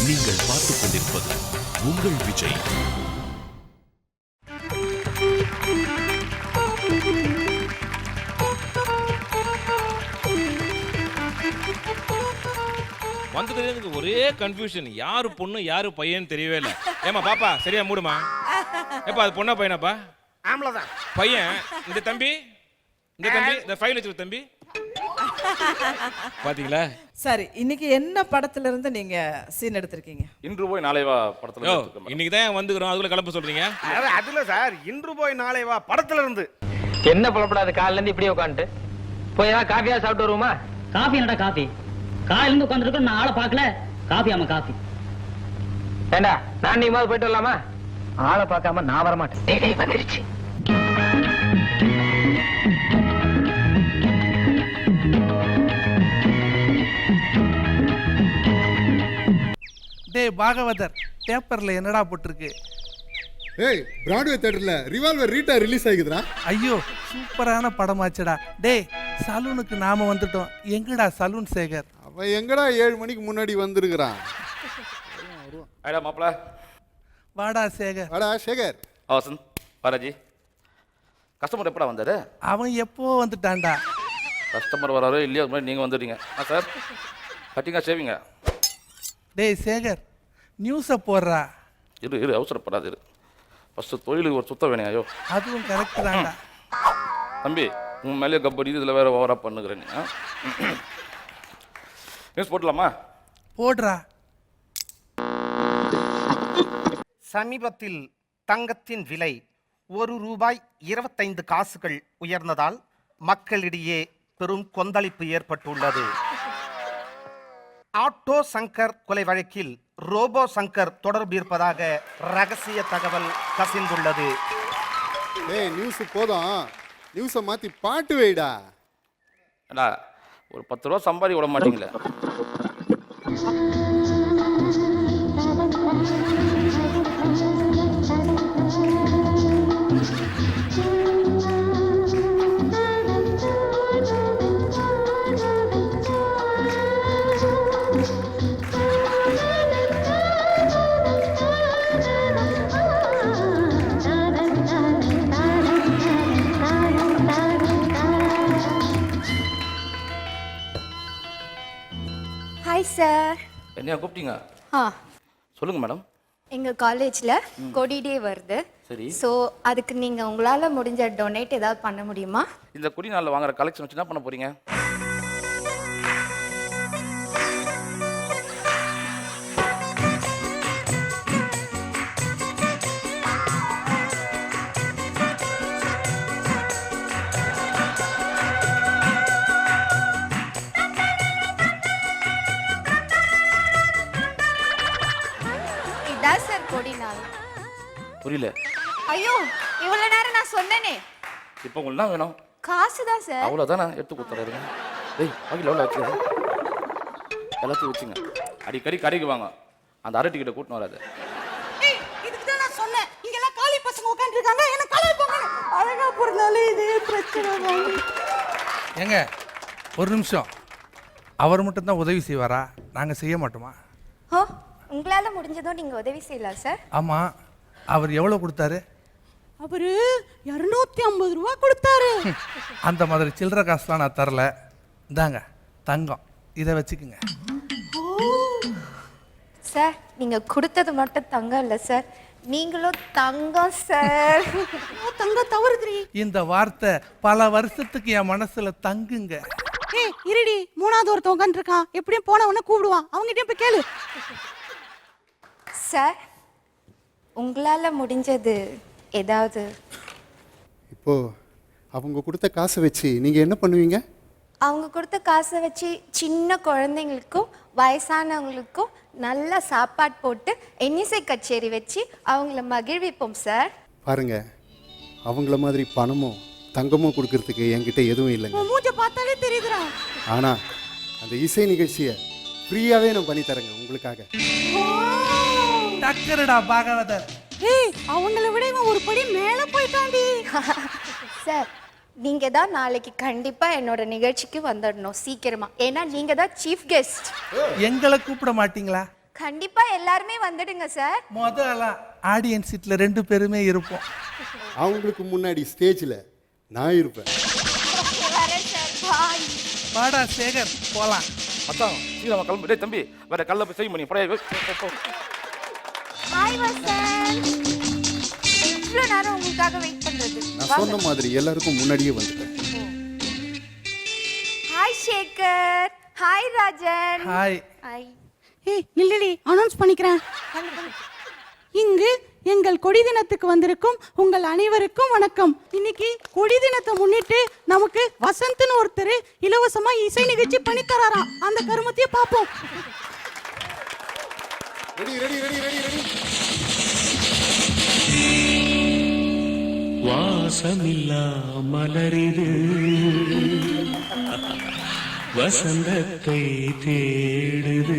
நீங்கள் பார்த்துக் கொண்டிருப்பது உங்கள் விஜய். வந்ததுல எனக்கு ஒரே கன்ஃபியூஷன், யாரு பொண்ணு யாரு பையன் தெரியவே இல்லை. ஏமா பாப்பா சரியா மூடுமா. ஏப்பா அது பொண்ணா பையனாப்பா? ஆம்பளதான் பையன். இந்த தம்பி இந்த ஃபைல் வச்சிருக்க தம்பி பாத்தீங்களா? சரி, இன்னைக்கு என்ன படத்துல இருந்து நீங்க சீன் எடுத்திருக்கீங்க? இன்று போய் நாளை வா படத்துல எடுத்துக்கோங்க. இன்னைக்கு தான் வந்துக்கிறோம், அதுக்குள்ள கிளம்ப சொல்றீங்க? அதுல சார் இன்று போய் நாளை வா படத்துல இருந்து. என்ன புலப்படாது காலையில இருந்து இப்படியே உட்காந்துட்டு போய் ஏதாவது காஃபியா சாப்பிட்டு வருவோமா? காஃபி என்னடா காஃபி? காலையில இருந்து உட்காந்துருக்கோம், நான் ஆளை பார்க்கல. காஃபி ஆமா காஃபி. ஏண்டா நான் நீ மாதிரி போயிட்டு வரலாமா? ஆளை பார்க்காம நான் வரமாட்டேன். வந்துருச்சு. டேய் பாகவதர், பேப்பர்ல என்னடா போட்டிருக்கு? ஏய், பிராட்வே தியேட்டர்ல ரிவால்வர் ரீட்டா ரிலீஸ் ஆகிதுடா. ஐயோ சூப்பரான படமாச்சுடா. டேய் சலூனுக்கு நாம வந்துட்டோம். எங்கடா சலூன் சேகர்? அவன் எங்கடா 7 மணிக்கு முன்னாடி வந்திருக்கிறான். ஐடா மாப்பிள. வாடா சேகர். வாடா சேகர். வசந்த் பாராஜி. கஸ்டமர் எப்படா வந்தாரு? அவன் எப்போ வந்துட்டான்டா. கஸ்டமர் வராரோ இல்லையோ அது மாதிரி நீங்கள் வந்துடுறீங்க. சார் கட்டிங்கா சேவிங்க. டேய் சேகர், நியூஸை போடுறா. இரு அவசரப்படாது இரு. ஃபஸ்ட்டு தொழிலுக்கு ஒரு சுத்தம் வேணும். ஐயோ அதுவும் கரெக்ட் தான்டா. தம்பி உங்கள் மேலே கப்படி இதில் வேறு ஓவராக பண்ணுகிறேன். நீ நியூஸ் போட்டலாமா? போடுறா. சமீபத்தில் தங்கத்தின் விலை ₹1.25 உயர்ந்ததால் மக்களிடையே பெரும் கொந்தளிப்பு ஏற்பட்டுள்ளது. ஆட்டோ சங்கர் கொலை வழக்கில் ரோபோ சங்கர் தொடர்பு இருப்பதாக ரகசிய தகவல் கசிந்துள்ளது. ஏய் நியூஸ் போதும், நியூஸை மாற்றி பாட்டு வைடா. ஏடா ஒரு 10 ரூபா சம்பாதி விட மாட்டீங்களே. Hi sir. என்னையா கூப்பிட்டீங்க? சொல்லுங்க மேடம். எங்கள் காலேஜில் கொடி டே வருது. சரி. ஸோ அதுக்கு நீங்கள் உங்களால் முடிஞ்ச டொனேட் ஏதாவது பண்ண முடியுமா? இந்த கொடி நாளில் வாங்குற கலெக்ஷன் வச்சு என்ன பண்ண போறீங்க? இதான் சார் கொடி நாள். புரியல. ஐயோ இவ்வளோ நேரம் நான் சொன்னேனே. இப்போ உங்களுக்கு என்ன வேணும்? காசு தான் சார். அவ்வளோதானே எடுத்து கொடுத்துறாருங்க. டேய் வாங்கி எவ்வளோ வச்சுக்க எல்லாத்தையும் வச்சுங்க. அடிக்கடி கடைக்கு வாங்க, அந்த அரை டிக்கெட்டை கூட்டின்னு வராது. இதுக்கு தான் நான் சொன்னேன், இங்கெல்லாம் காலி பசங்க உட்காந்துருக்காங்க, என்ன காலி போங்க. அழகா போறதால இதே பிரச்சனை. ஏங்க ஒரு நிமிஷம், அவர் மட்டும்தான் உதவி செய்வாரா? நாங்கள் செய்ய மாட்டோமா? ஓ உங்களால் முடிஞ்சதும் நீங்கள் உதவி செய்யலாம் சார். ஆமாம், அவர் எவ்வளோ கொடுத்தாரு? அவரு 250 ரூபா கொடுத்தாரு. அந்த மாதிரி சில்லற காசுலாம் நான் தரல. இந்தாங்க தங்கம், இதை வச்சுக்குங்க. சார் நீங்கள் கொடுத்தது மட்டும் தங்கம் இல்லை சார், நீங்களும் தங்கம் சார். தங்கம் தவறுதுரி. இந்த வார்த்தை பல வருஷத்துக்கு என் மனசுல தங்குங்க. ஏய் இருடி, 3வது ஒருத்தன் உட்காந்துருக்கான், எப்படியும் போனவன கூப்பிடுவான், அவங்ககிட்ட போய் கேளு. சார் உங்களால் முடிஞ்சது ஏதாவது. இப்போ அவங்க கொடுத்த காசை வச்சு நீங்க என்ன பண்ணுவீங்க? அவங்க கொடுத்த காசை வச்சு சின்ன குழந்தைங்களுக்கும் வயசானவங்களுக்கும் நல்ல சாப்பாடு போட்டு இன்னிசை கச்சேரி வச்சு அவங்கள மகிழ்விப்போம் சார். பாருங்க, அவங்கள மாதிரி பணமும் தங்கமும் கொடுக்கறதுக்கு என்கிட்ட எதுவும் இல்லைங்க. மூஞ்ச பார்த்தாலே தெரியுதுடா. ஆனா அந்த இசை நிகழ்ச்சியை ஃப்ரீயாவே நான் பண்ணி தரேங்க உங்களுக்காக. டக்கருடா பாகவதர். ஏய் அவங்கள விட இவன் ஒரு படி மேல போயிட்டான்டி. சார் நீங்க தான் நாளைக்கு கண்டிப்பா என்னோட நிகழ்ச்சிக்கு வந்துடணும் சீக்கிரமா, ஏன்னா நீங்க தான் சீஃப் கெஸ்ட். எங்களை கூப்பிட மாட்டீங்களா? கண்டிப்பா எல்லாருமே வந்துடுங்க சார். முதல்ல ஆடியன்ஸ் சீட்ல 2 பேருமே இருப்போம். அவங்களுக்கு முன்னாடி ஸ்டேஜில் நான் இருப்பேன். வரேன் சார். பாய். வாடா சேகர் போலாம். மச்சான் சீக்கிரமா கிளம்பு. டேய் தம்பி வேற கல்ல போய் செய்ய பண்ணி பழைய ஹாய் வசந்த். இவ்வளவு நேரம் உங்களுக்காக வெயிட் பண்றது. நான் சொன்ன மாதிரி எல்லாருக்கும் முன்னாடியே வந்துட்டேன். Hi Sekar. Hi Rajan. Hi. Hi. ஏய் நில்லடி, அனௌன்ஸ் பண்ணிக்கிறேன். இங்கு எங்கள் கொடி தினத்துக்கு வந்திருக்கும் உங்கள் அனைவருக்கும் வணக்கம். இன்னைக்கு கொடி தினத்தை முன்னிட்டு நமக்கு வசந்த்னு ஒருத்தர் இலவசமா இசை நிகழ்ச்சி பண்ணி தராராம். அந்த கருமத்தையே பார்ப்போம். Ready ready ready ready ready. வாசமில்லா மலரிது வசந்தத்தை தேடுது.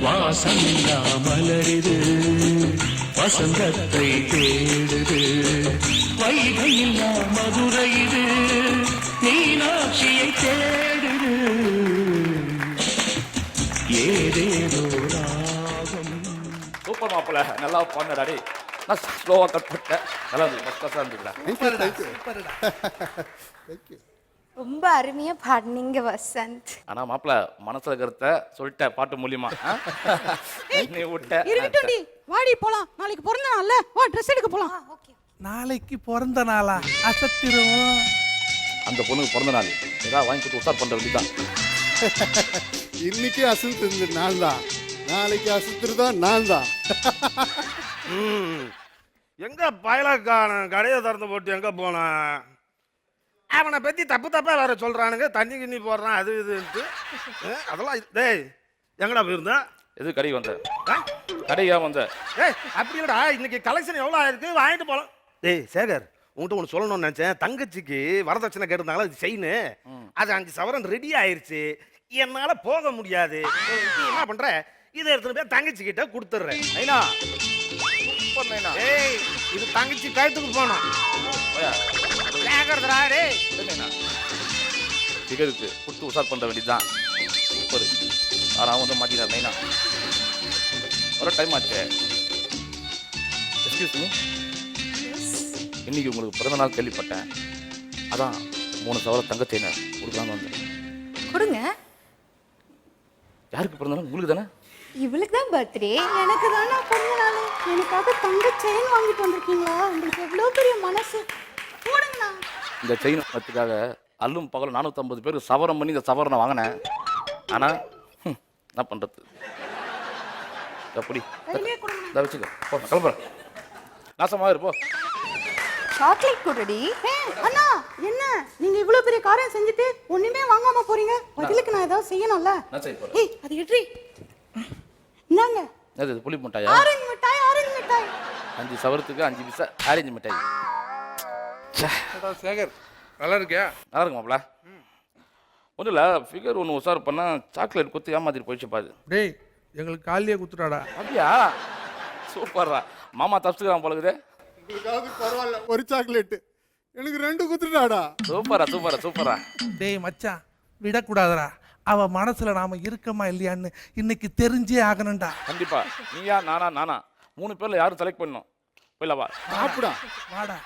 வாசமில்லா மலரிது வசந்தத்தை தேடுது. வைகையில்லா மதுரை இது மீனாட்சியை தேடுது. ஏதேதோ ராகம். சூப்பர் மாப்பிள்ள நல்லா பண்ணடா. டேய் நான் ஸ்லோவா கட் பண்ணிட்டேன். நல்லா இருந்துச்சு. ஃபர்ஸ்ட் கிளாஸா இருந்துச்சுடா. தேங்க்யூ. ரொம்ப அருமையா பாடுனீங்க வசந்த். ஆனா மாப்பிள்ள மனசுல கருத்தை சொல்லிட்ட பாட்டு மூலியமா. நீ விட்ட இருக்கட்டும்டி, வாடி போலாம். நாளைக்கு பிறந்த நாள்ல வா ட்ரெஸ் எடுக்க போலாம். நாளைக்கு பிறந்த நாளா? அசத்திருவோம். அந்த பொண்ணுக்கு பிறந்த நாள் ஏதாவது வாங்கி கொடுத்து உசார் பண்ற வேண்டியதான். இன்னைக்கு அசத்துறது நான் தான், நாளைக்கு அசத்துறதா நான் தான். எங்க பயலக்கான கடையை திறந்து போட்டு எங்க போனான்? அவனை பத்தி தப்பு தப்பா வேற சொல்றானுங்க. தண்ணி கிண்ணி போடுறான் அது இதுன்ட்டு. அதெல்லாம் டேய் எங்கடா போயிருந்தா? எது கடைக்கு வந்த? கடைக்கா வந்த? ஏய் அப்படி இல்லடா, இன்னைக்கு கலெக்ஷன் எவ்வளோ ஆயிருக்கு, வாங்கிட்டு போலாம். டேய் சேகர், உன்கிட்ட ஒன்று சொல்லணும்னு நினைச்சேன். தங்கச்சிக்கு வரதட்சணை கேட்டிருந்தாங்களா, அது செயின். அது 5 சவரன் ரெடி ஆயிருச்சு. என்னால போக முடியாது. நீ என்ன பண்ற, இதை எடுத்துட்டு போய் தங்கச்சி கிட்ட கொடுத்துட்றேன். நைனா சூப்பர் நைனா. ஏய் இது தங்கச்சி கழுத்துக்கு போனோம். போயா கேட்கறதுடா டேய். நைனா டிக்கெட்டுக்கு கொடுத்து உசார் பண்ற வேண்டியதுதான். சூப்பர். யாராவது வந்து மாட்டினார் நைனா. ஒரு டைம் ஆச்சு. எக்ஸ்கியூஸ் மீ, இன்னைக்கு உங்களுக்கு பிறந்த நாள் கேள்விப்பட்டேன். அதான் 3 சவர தங்க செயினை கொடுக்கலான்னு வந்தேன். கொடுங்க. யாருக்கு பிறந்த நாள்? உங்களுக்கு தானே? இவளுக்கு தான் பர்த்டே. எனக்கு தானே பிறந்த நாள். எனக்காக தங்க செயின் வாங்கிட்டு வந்திருக்கீங்களா? உங்களுக்கு எவ்வளவு பெரிய மனசு. போடுங்கண்ணா. இந்த செயின் பத்துக்காக அல்லும் பகலும் 450 பேருக்கு சவரம் பண்ணி இந்த சவரனை வாங்கினேன். ஆனால் என்ன பண்ணுறது? எப்படி இதை வச்சுக்க. போ கிளம்புறேன். நாசமாக இருப்போம். சாக்லேட் குடுடி. அண்ணா என்ன நீங்க இவ்வளவு பெரிய காரியம் செஞ்சுட்டு ஒண்ணுமே வாங்காம போறீங்க? பதிலுக்கு நான் ஏதாவது செய்யணும்ல. நான் செய்ய போகிறேன். ஏய் அது எட்ரி. இந்தாங்க. அது புளி மிட்டாயா? ஆரஞ்சு மிட்டாய், ஆரஞ்சு மிட்டாய். 5 சவரத்துக்கு 5 பைசா ஆரஞ்சு மிட்டாய். சேகர் நல்லா இருக்கியா? நல்லா இருக்கு மாப்பிள. ஒன்றும் இல்லை, ஃபிகர் ஒன்று உசார் பண்ணால் சாக்லேட் கொடுத்து ஏமாத்திட்டு போயிடுச்சு பாது. டேய் எங்களுக்கு காலையே குத்துட்டாடா. அப்படியா? சூப்பர்ரா. மாமா தப்பிச்சுக்கிறான் போலக்குது. உங்களுக்காவது பரவாயில்ல, ஒரு சாக்லேட்டு எனக்கு 2 குத்துட்டாடா. சூப்பரா சூப்பரா சூப்பரா. டேய் மச்சான் விடக்கூடாதடா. அவ மனசுல நாம இருக்கமா இல்லையான்னு இன்னைக்கு தெரிஞ்சே ஆகணும்டா. கண்டிப்பா. நீயா நானா 3 பேர்ல யாரும் செலக்ட் பண்ணணும். போயிலவா சாப்பிடா. வாடா.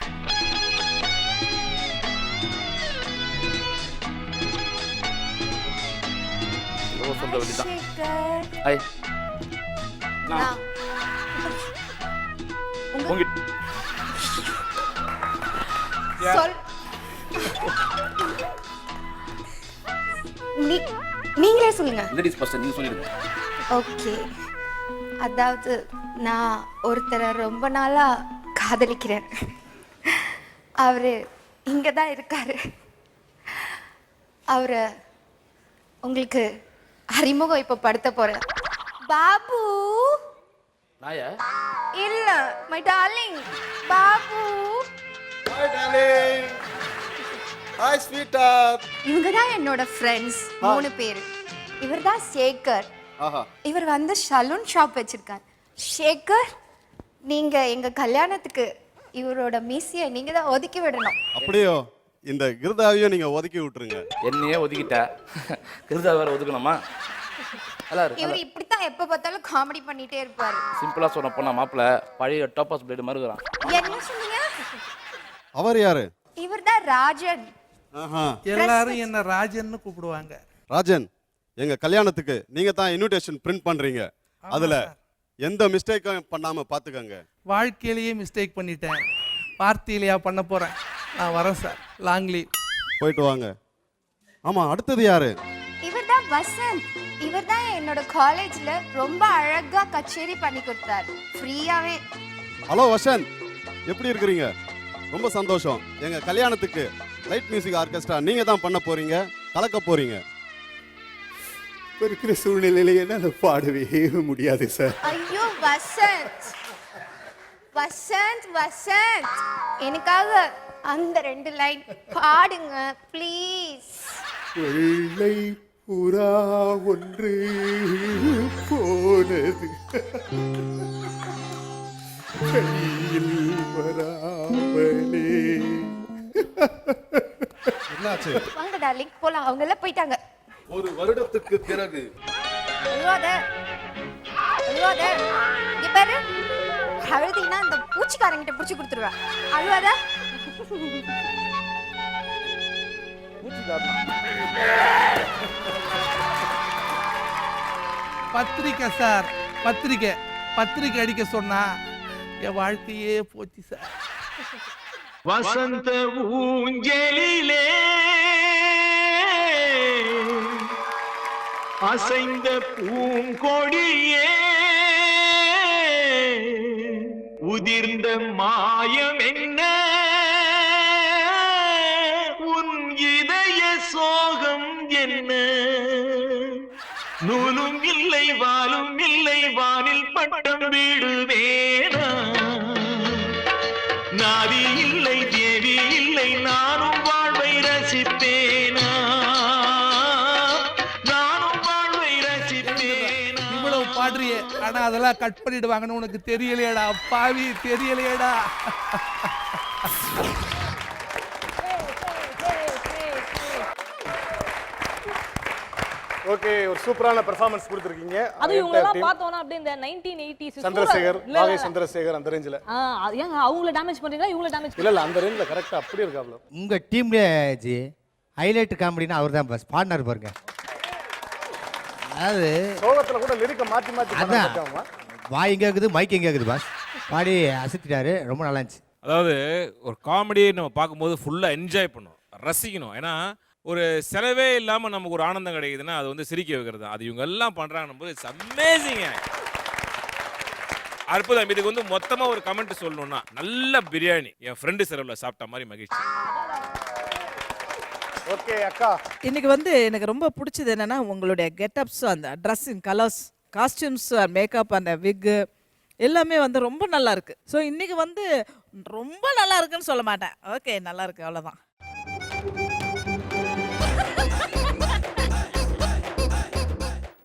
சொல்ல வேண்டியதான். சேகர். ஐ நான் உங்ககிட்ட சொல். நீங்களே சொல்லுங்க. லேடிஸ் ஃபர்ஸ்ட் நீங்க சொல்லிடுங்க. ஓகே. அதாவது நான் ஒருத்தரை ரொம்ப நாளா காதலிக்கிறேன். அவரு இங்க தான் இருக்காரு. அவரை உங்களுக்கு அறிமுகம் இப்ப படுத்த போறேன். பாபு. நாயா? இல்ல my darling Babu. Hi darling. Hi sweetheart. இவங்க தான் என்னோட ஃப்ரெண்ட்ஸ் 3 பேர். இவர் தான் சேகர். ஆஹா. இவர் வந்து சலூன் ஷாப் வச்சிருக்கார். சேகர், நீங்க எங்க கல்யாணத்துக்கு இவரோட மீசியை நீங்க தான் ஒதுக்கி விடணும். அப்படியோ? இந்த கிருதாவையும் நீங்க ஒதுக்கி விட்டுருங்க. என்னையே ஒதுக்கிட்ட, கிருதா வேற ஒதுக்கணுமா? நல்லா இரு இவர் இப்படித்தான் எப்ப பார்த்தாலும் காமெடி பண்ணிட்டே இருப்பாரு. சிம்பிளா சொன்ன போனா மாப்பிள்ள பழைய டோபாஸ் பிளேடு மாதிரி இருக்கிறான். என்ன சொன்னீங்க? அவர் யாரு? இவர்தான் ராஜன். ஆஹா. எல்லாரும் என்ன ராஜன்னு கூப்பிடுவாங்க. ராஜன், எங்க கல்யாணத்துக்கு நீங்க தான் இன்விடேஷன் பிரிண்ட் பண்றீங்க. அதுல எந்த மிஸ்டேக்கும் பண்ணாம பாத்துக்கங்க. வாழ்க்கையிலேயே மிஸ்டேக் பண்ணிட்டேன், வார்த்தையிலையா பண்ண போறேன். நான் வரேன் சார், லாங் லீவ். போயிட்டு வாங்க. ஆமா, அடுத்தது யாரு? இவர்தான் வசந்த். இவர்தான் என்னோட காலேஜ்ல ரொம்ப அழகா கச்சேரி பண்ணி கொடுத்தாரு, ஃப்ரீயாவே. ஹலோ வசந்த், எப்படி இருக்கிறீங்க? ரொம்ப சந்தோஷம். எங்க கல்யாணத்துக்கு லைட் மியூசிக் ஆர்கெஸ்ட்ரா நீங்க தான் பண்ண போறீங்க, கலக்க போறீங்க. இருக்கிற சூழ்நிலையில என்னால பாடவே முடியாது சார். ஐயோ வசந்த், வசந்த், வசந்த், எனக்காக அந்த 2 லைன் பாடுங்க ப்ளீஸ். வெள்ளை புறா ஒன்று போனது கையில் வராமலே. என்னாச்சு? வாங்க டார்லிங் போலாம். அவங்க எல்லாம் போயிட்டாங்க. ஒரு வருடத்துக்கு பிறகு. அழுவாத, அழுவாத. இங்க பாரு, அழுதினா அந்த பூச்சிக்காரங்கிட்ட புடிச்சு கொடுத்துருவேன். அழுவாத. பத்திரிக்கை சார், பத்திரிக்கை பத்திரிக்கை அடிக்க சொன்னா என் வாழ்க்கையே போச்சு சார். வசந்த ஊஞ்சலிலே அசைந்த பூங்கொடியே உதிர்ந்த மாயம் என்ன உன் இதய சோகம் என்ன நூலும் இல்லை வாலும் இல்லை வானில் பட்டம் வீடுவேனா நாதி இல்லை தேவி இல்லை நானும் வாழ்வை ரசிப்பேனா நானும் வாழ்வை ரசிப்பேனா. இவ்வளவு பாடுறியே, ஆனா அதெல்லாம் கட் பண்ணிடுவாங்கன்னு உனக்கு தெரியலையேடா பாவி, தெரியலையேடா. ஓகே, ஒரு சூப்பரான பெர்ஃபார்மன்ஸ் கொடுத்துருக்கீங்க. அது இவங்க எல்லாம் பார்த்தோம்னா அப்படியே இந்த 1980s சந்திரசேகர், நாகை சந்திரசேகர் அந்த ரேஞ்சில. ஏங்க அவங்கள டேமேஜ் பண்றீங்களா இவங்கள டேமேஜ் இல்ல அந்த ரேஞ்சில கரெக்ட்டா அப்படியே இருக்காப்ல. உங்க டீம்ல ஜி ஹைலைட் காமெடினா அவர்தான் பஸ் பார்ட்னர் பாருங்க. அதாவது சோகத்துல கூட லிரிக்க மாத்தி மாத்தி பண்ணாம வாய் எங்க இருக்குது மைக் எங்க இருக்குது பாஸ் பாடி அசத்திட்டாரு. ரொம்ப நல்லா இருந்துச்சு. அதாவது ஒரு காமெடியை நம்ம பார்க்கும்போது ஃபுல்லாக என்ஜாய் பண்ணணும், ரசிக்கணும். ஏன்னா ஒரு செலவே இல்லாமல் நமக்கு ஒரு ஆனந்தம் கிடைக்குதுன்னா அது வந்து சிரிக்க வைக்கிறது தான். அது இவங்க எல்லாம் பண்ணுறாங்கன்னு போது இட்ஸ் அமேசிங்க, அற்புதம். இதுக்கு வந்து மொத்தமாக ஒரு கமெண்ட் சொல்லணும்னா, நல்ல பிரியாணி என் ஃப்ரெண்டு செலவில் சாப்பிட்ட மாதிரி மகிழ்ச்சி. ஓகே அக்கா, இன்னைக்கு வந்து எனக்கு ரொம்ப பிடிச்சது என்னன்னா உங்களுடைய கெட்டப்ஸ், அந்த ட்ரெஸ்ஸிங் கலர்ஸ், காஸ்டியூம்ஸ், மேக்கப், அந்த விக்கு எல்லாமே வந்து ரொம்ப நல்லா இருக்கு. ஸோ இன்னைக்கு வந்து ரொம்ப நல்லா இருக்குன்னு சொல்ல மாட்டேன். ஓகே, நல்லா இருக்கு, அவ்வளோதான்.